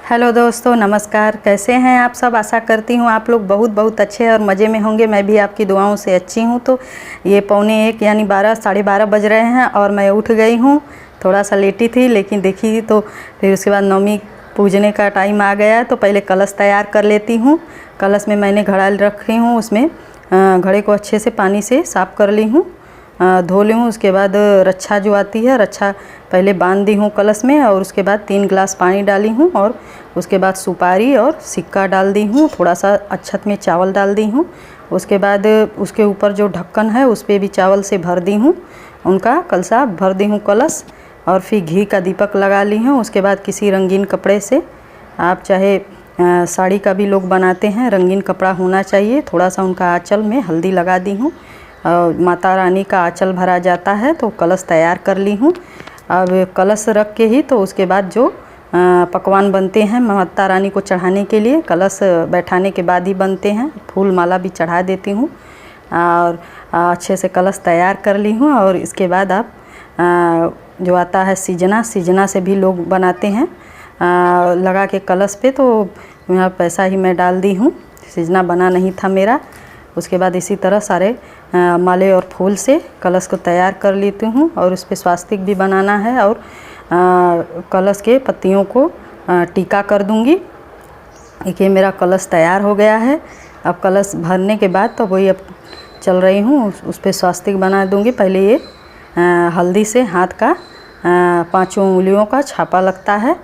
Hello दोस्तों, नमस्कार। कैसे हैं आप सब? आशा करती हूँ आप लोग बहुत बहुत अच्छे और मज़े में होंगे। मैं भी आपकी दुआओं से अच्छी हूँ। तो ये 12:45 यानी 12 साढ़े 12 बज रहे हैं और मैं उठ गई हूँ। थोड़ा सा लेटी थी, लेकिन देखी तो फिर उसके बाद नवमी पूजने का टाइम आ गया है। तो पहले कलश तैयार कर लेती हूँ। कलश में मैंने घड़ा रखी हूँ, उसमें घड़े को अच्छे से पानी से साफ़ कर ली हूँ, धो ली हूँ। उसके बाद रक्षा जो आती है, रक्षा पहले बांध दी हूँ कलश में, और उसके बाद 3 गिलास पानी डाली हूँ, और उसके बाद सुपारी और सिक्का डाल दी हूँ। थोड़ा सा अक्षत में चावल डाल दी हूँ। उसके बाद उसके ऊपर जो ढक्कन है उस पर भी चावल से भर दी हूँ, उनका कलसा भर दी हूँ कलश। और फिर घी का दीपक लगा ली हूँ। उसके बाद किसी रंगीन कपड़े से, आप चाहे साड़ी का भी लोग बनाते हैं, रंगीन कपड़ा होना चाहिए। थोड़ा सा उनका आंचल में हल्दी लगा दी हूँ। माता रानी का आंचल भरा जाता है। तो कलश तैयार कर ली हूँ। अब कलश रख के ही तो उसके बाद जो पकवान बनते हैं माता रानी को चढ़ाने के लिए, कलश बैठाने के बाद ही बनते हैं। फूल माला भी चढ़ा देती हूँ और अच्छे से कलश तैयार कर ली हूँ। और इसके बाद आप जो आता है सीजना, सीजना से भी लोग बनाते हैं लगा के कलश पे। तो यहाँ पैसा ही मैं डाल दी हूँ, सीजना बना नहीं था मेरा। उसके बाद इसी तरह सारे माले और फूल से कलश को तैयार कर लेती हूँ। और उस पर स्वास्तिक भी बनाना है, और कलश के पत्तियों को टीका कर दूँगी। ये मेरा कलश तैयार हो गया है। अब कलश भरने के बाद तो वही अब चल रही हूँ, उस पर स्वास्तिक बना दूँगी। पहले ये हल्दी से हाथ का 5 उंगलियों का छापा लगता है।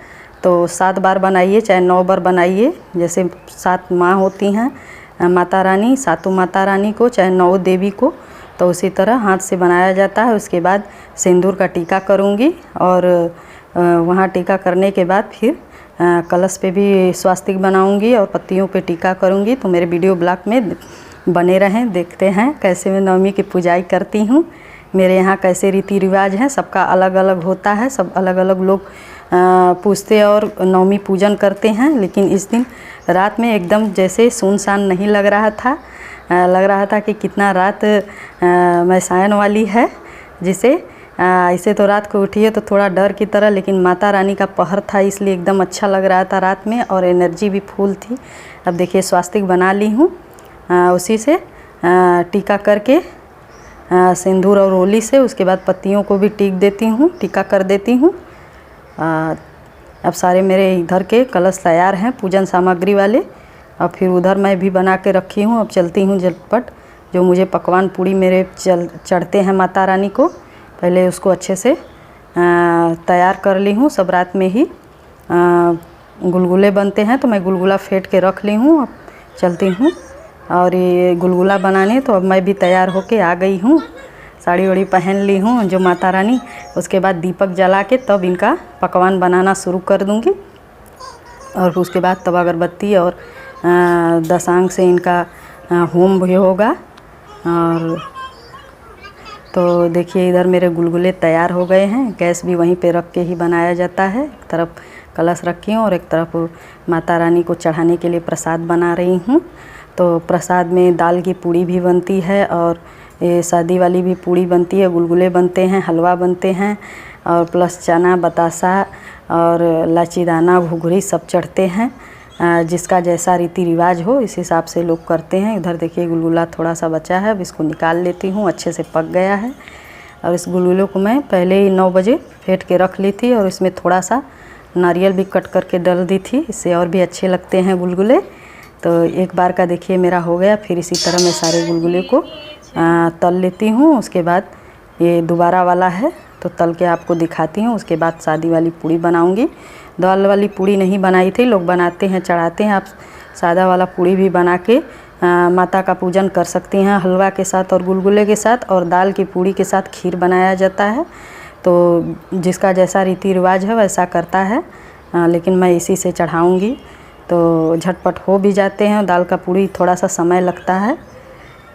तो 7 बार बनाइए, चाहे 9 बार बनाइए। जैसे 7 माँ होती हैं माता रानी, 7 माता रानी को, चाहे 9 देवी को, तो उसी तरह हाथ से बनाया जाता है। उसके बाद सिंदूर का टीका करूँगी, और वहाँ टीका करने के बाद फिर कलश पे भी स्वास्तिक बनाऊँगी और पत्तियों पे टीका करूँगी। तो मेरे वीडियो ब्लॉग में बने रहें, देखते हैं कैसे मैं नवमी की पूजाई करती हूँ। मेरे यहाँ कैसे रीति रिवाज हैं, सबका अलग अलग होता है। सब अलग अलग लोग पूजते और नवमी पूजन करते हैं। लेकिन इस दिन रात में एकदम जैसे सुनसान नहीं लग रहा था, लग रहा था कि कितना रात मैसायन वाली है। जिसे इसे तो रात को उठी है तो थोड़ा डर की तरह, लेकिन माता रानी का पहर था इसलिए एकदम अच्छा लग रहा था रात में, और एनर्जी भी फुल थी। अब देखिए स्वास्तिक बना ली हूँ, उसी से टीका करके सिंदूर और रोली से। उसके बाद पत्तियों को भी टीक देती हूँ, टीका कर देती हूँ। अब सारे मेरे इधर के कलश तैयार हैं पूजन सामग्री वाले। और फिर उधर मैं भी बना के रखी हूँ। अब चलती हूँ झटपट, जो मुझे पकवान पूड़ी मेरे चढ़ते हैं माता रानी को, पहले उसको अच्छे से तैयार कर ली हूँ। सब रात में ही गुलगुले बनते हैं, तो मैं गुलगुला फेंट के रख ली हूँ। अब चलती हूँ और ये गुलगुला बनाने। तो अब मैं भी तैयार होके आ गई हूँ, साड़ी वाड़ी पहन ली हूँ जो माता रानी। उसके बाद दीपक जला के तब इनका पकवान बनाना शुरू कर दूँगी। और उसके बाद तब अगरबत्ती और दशांग से इनका होम भी होगा। और तो देखिए इधर मेरे गुलगुले तैयार हो गए हैं। गैस भी वहीं पे रख के ही बनाया जाता है। एक तरफ कलश रखी हूँ और एक तरफ माता रानी को चढ़ाने के लिए प्रसाद बना रही हूँ। तो प्रसाद में दाल की पूड़ी भी बनती है, और ये शादी वाली भी पूड़ी बनती है, गुलगुले बनते हैं, हलवा बनते हैं, और प्लस चना, बतासा और लाची दाना, घुघरी सब चढ़ते हैं। जिसका जैसा रीति रिवाज हो इस हिसाब से लोग करते हैं। इधर देखिए गुलगुला थोड़ा सा बचा है, अब इसको निकाल लेती हूँ, अच्छे से पक गया है। और इस गुलगुले को मैं पहले ही 9 बजे फेंट के रख ली थी, और इसमें थोड़ा सा नारियल भी कट करके डाल दी थी, इससे और भी अच्छे लगते हैं गुलगुले। तो एक बार का देखिए मेरा हो गया। फिर इसी तरह मैं सारे गुलगुले को तल लेती हूँ। उसके बाद ये दोबारा वाला है तो तल के आपको दिखाती हूँ। उसके बाद शादी वाली पूड़ी बनाऊँगी। दाल वाली पूड़ी नहीं बनाई थी, लोग बनाते हैं, चढ़ाते हैं। आप सादा वाला पूड़ी भी बना के माता का पूजन कर सकती हैं, हलवा के साथ और गुलगुले के साथ। और दाल की पूड़ी के साथ खीर बनाया जाता है। तो जिसका जैसा रीति रिवाज है वैसा करता है, लेकिन मैं इसी से चढ़ाऊँगी। तो झटपट हो भी जाते हैं। दाल का पूड़ी थोड़ा सा समय लगता है।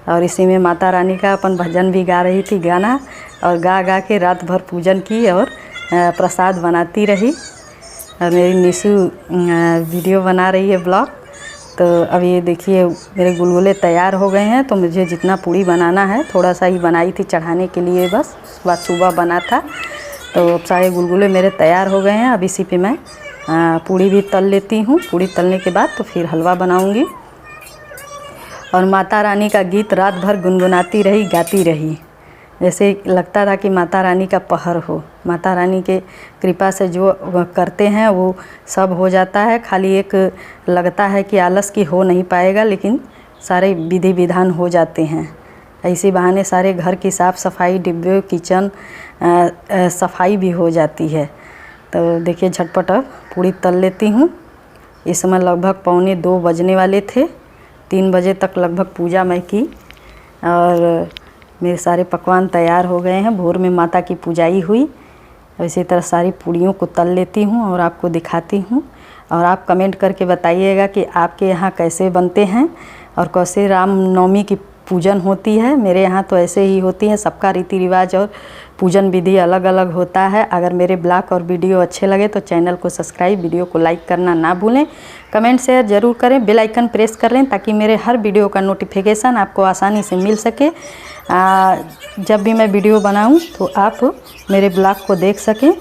और इसी में माता रानी का अपन भजन भी गा रही थी गाना, और गा गा के रात भर पूजन की और प्रसाद बनाती रही। और मेरी निशु वीडियो बना रही है ब्लॉग। तो अब ये देखिए मेरे गुलगुले तैयार हो गए हैं। तो मुझे जितना पूड़ी बनाना है, थोड़ा सा ही बनाई थी चढ़ाने के लिए, बस बाद सुबह बना था। तो अब सारे गुलगुले मेरे तैयार हो गए हैं। अब इसी पे मैं पूड़ी भी तल लेती हूँ। पूड़ी तलने के बाद तो फिर हलवा बनाऊँगी। और माता रानी का गीत रात भर गुनगुनाती रही, गाती रही। जैसे लगता था कि माता रानी का पहर हो। माता रानी के कृपा से जो करते हैं वो सब हो जाता है। खाली एक लगता है कि आलस की हो नहीं पाएगा, लेकिन सारे विधि विधान हो जाते हैं। इसी बहाने सारे घर की साफ़ सफाई, डिब्बे, किचन सफाई भी हो जाती है। तो देखिए झटपट पूड़ी तल लेती हूँ। इस समय लगभग 1:45 बजने वाले थे। 3 बजे तक लगभग पूजा मैं की और मेरे सारे पकवान तैयार हो गए हैं। भोर में माता की पूजाई हुई। इसी तरह सारी पूड़ियों को तल लेती हूँ और आपको दिखाती हूँ। और आप कमेंट करके बताइएगा कि आपके यहाँ कैसे बनते हैं और कैसे रामनवमी की पूजन होती है। मेरे यहाँ तो ऐसे ही होती है। सबका रीति रिवाज और पूजन विधि अलग अलग होता है। अगर मेरे ब्लॉग और वीडियो अच्छे लगे तो चैनल को सब्सक्राइब, वीडियो को लाइक करना ना भूलें। कमेंट शेयर ज़रूर करें, बेल आइकन प्रेस कर लें ताकि मेरे हर वीडियो का नोटिफिकेशन आपको आसानी से मिल सके। जब भी मैं वीडियो बनाऊं तो आप मेरे ब्लॉग को देख सकें।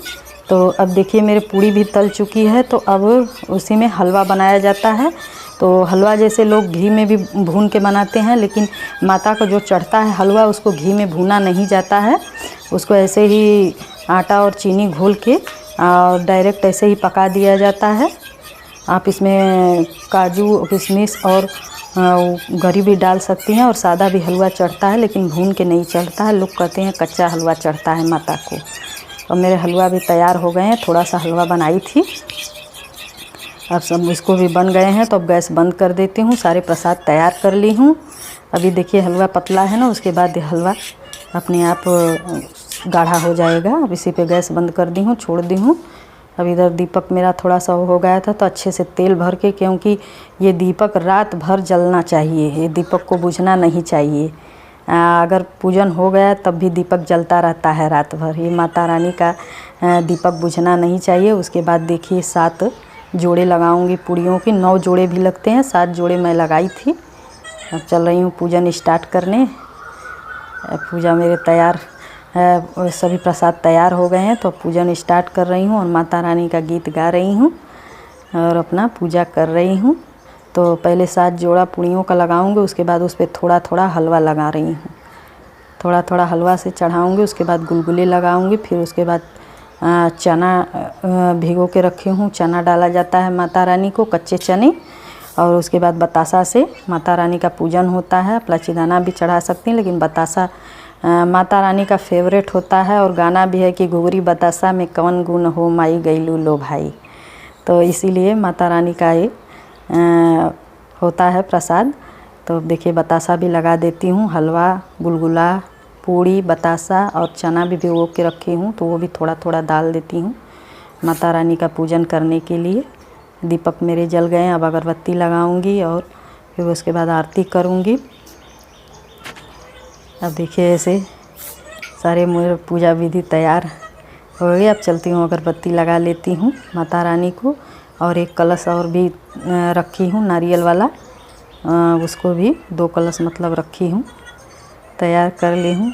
तो अब देखिए मेरी पूड़ी भी तल चुकी है। तो अब उसी में हलवा बनाया जाता है। तो हलवा जैसे लोग घी में भी भून के बनाते हैं, लेकिन माता को जो चढ़ता है हलवा उसको घी में भूना नहीं जाता है। उसको ऐसे ही आटा और चीनी घोल के और डायरेक्ट ऐसे ही पका दिया जाता है। आप इसमें काजू, किशमिश और गरी भी डाल सकती हैं और सादा भी हलवा चढ़ता है, लेकिन भून के नहीं चढ़ता है। लोग कहते हैं कच्चा हलवा चढ़ता है माता को। और मेरे हलवा भी तैयार हो गए हैं। थोड़ा सा हलवा बनाई थी, अब सब इसको भी बन गए हैं। तो अब गैस बंद कर देती हूँ। सारे प्रसाद तैयार कर ली हूँ। अभी देखिए हलवा पतला है ना, उसके बाद हलवा अपने आप गाढ़ा हो जाएगा। अब इसी पे गैस बंद कर दी हूँ, छोड़ दी हूँ। अब इधर दीपक मेरा थोड़ा सा हो गया था तो अच्छे से तेल भर के, क्योंकि ये दीपक रात भर जलना चाहिए। ये दीपक को बुझना नहीं चाहिए। अगर पूजन हो गया तब भी दीपक जलता रहता है रात भर। ये माता रानी का दीपक बुझना नहीं चाहिए। उसके बाद देखिए 7 जोड़े लगाऊंगी पूड़ियों की। 9 जोड़े भी लगते हैं, 7 जोड़े मैं लगाई थी। अब चल रही हूँ पूजन स्टार्ट करने। पूजा मेरे तैयार है, सभी प्रसाद तैयार हो गए हैं। तो पूजन स्टार्ट कर रही हूँ और माता रानी का गीत गा रही हूँ और अपना पूजा कर रही हूँ। तो पहले 7 जोड़ा पूड़ियों का लगाऊंगी, उसके बाद उस पर थोड़ा थोड़ा हलवा लगा रही हूँ। थोड़ा थोड़ा हलवा से चढ़ाऊँगी, उसके बाद गुलगुले लगाऊँगी। फिर उसके बाद चना भिगो के रखी हूँ। चना डाला जाता है माता रानी को, कच्चे चने। और उसके बाद बतासा से माता रानी का पूजन होता है। इलायची दाना भी चढ़ा सकती हैं, लेकिन बतासा माता रानी का फेवरेट होता है। और गाना भी है कि घुघरी बतासा में कवन गुण हो माई गईलू लो भाई। तो इसीलिए माता रानी का ये होता है प्रसाद। तो देखिए बतासा भी लगा देती हूँ। हलवा, गुलगुला, पूड़ी, बतासा और चना भी भिगो के रखी हूँ, तो वो भी थोड़ा थोड़ा डाल देती हूँ माता रानी का पूजन करने के लिए। दीपक मेरे जल गए हैं। अब अगरबत्ती लगाऊंगी और फिर उसके बाद आरती करूंगी। अब देखिए ऐसे सारे मेरे पूजा विधि तैयार हो गई। अब चलती हूँ अगरबत्ती लगा लेती हूँ माता रानी को। और एक कलश और भी रखी हूँ नारियल वाला, उसको भी 2 कलश मतलब रखी हूँ, तैयार कर ली हूँ।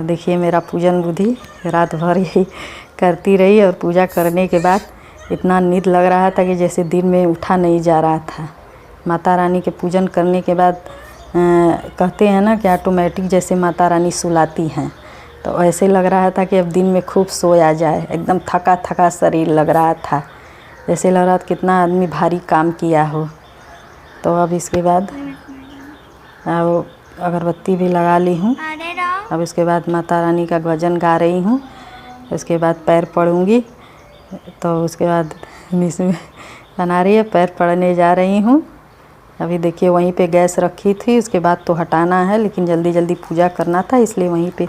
देखिए मेरा पूजन विधि रात भर यही करती रही। और पूजा करने के बाद इतना नींद लग रहा था कि जैसे दिन में उठा नहीं जा रहा था। माता रानी के पूजन करने के बाद कहते हैं ना कि ऑटोमेटिक जैसे माता रानी सुलाती हैं, तो ऐसे लग रहा था कि अब दिन में खूब सोया जाए। एकदम थका थका शरीर लग रहा था, जैसे लग रहा था कितना आदमी भारी काम किया हो। तो अब इसके बाद अब अगरबत्ती भी लगा ली हूँ। अब इसके बाद माता रानी का भजन गा रही हूँ। उसके बाद पैर पड़ूँगी। तो उसके बाद इसमें बना रही है, पैर पड़ने जा रही हूँ। अभी देखिए वहीं पे गैस रखी थी, उसके बाद तो हटाना है, लेकिन जल्दी जल्दी पूजा करना था इसलिए वहीं पे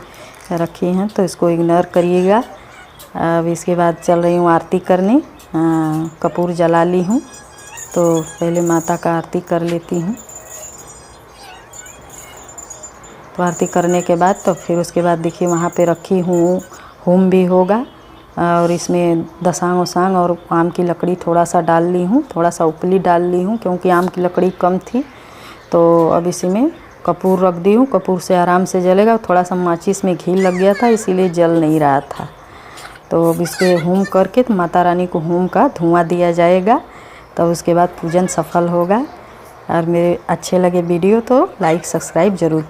रखी हैं, तो इसको इग्नोर करिएगा। अब इसके बाद चल रही हूँ आरती करने। कपूर जला ली हूँ, तो पहले माता का आरती कर लेती हूँ। तो आरती करने के बाद तो फिर उसके बाद देखिए वहाँ पे रखी हूँ, होम भी होगा। और इसमें दसांग वसांग और आम की लकड़ी थोड़ा सा डाल ली हूँ, थोड़ा सा उपली डाल ली हूँ, क्योंकि आम की लकड़ी कम थी। तो अब इसी में कपूर रख दी हूँ, कपूर से आराम से जलेगा। थोड़ा सा माचिस में घी लग गया था इसीलिए जल नहीं रहा था। तो अब इसके होम करके तो माता रानी को होम का धुआं दिया जाएगा, तो उसके बाद पूजन सफल होगा। और मेरे अच्छे लगे वीडियो तो लाइक सब्सक्राइब ज़रूर कर।